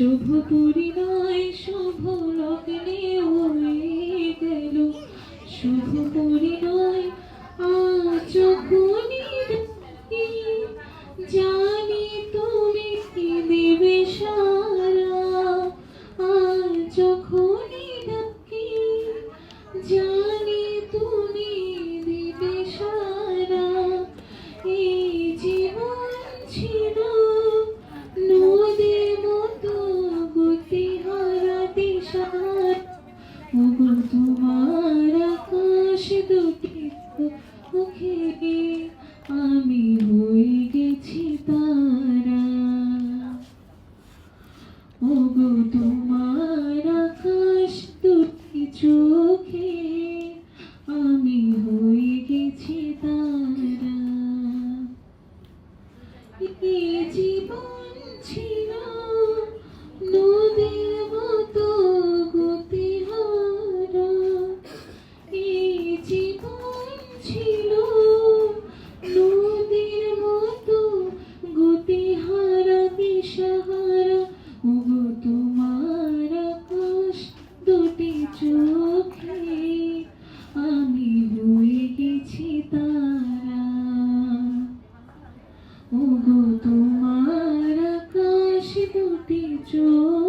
শুভ পরিণয় শুভ লগ্নে হয়ে গেল, শুভ পরিণয় আজ যখনই ডাকি, জানি তুমি কি দেবে সারা। আজ যখনই ডাকি, জানি তুমি দেবে সারা। এই জীবন ছিল নদীর মতো গতিহারা দিশাহারা, ওগো তোমার আকাশ দুটি চোখে আমি হয়ে গেছি তারা। ওগো তোমার আকাশ দুটি চোখে আমি হয়ে গেছি তারা। এই জীবন ছিল নদীর মতো গতিহারা, এই জীবন ছিল নদীর মতো গতিহারা দিশাহারা। ওগো তোমার আকাশ দুটি চোখে আমি হয়ে গেছি তারা। ওগো তোমার আকাশ দুটি চোখে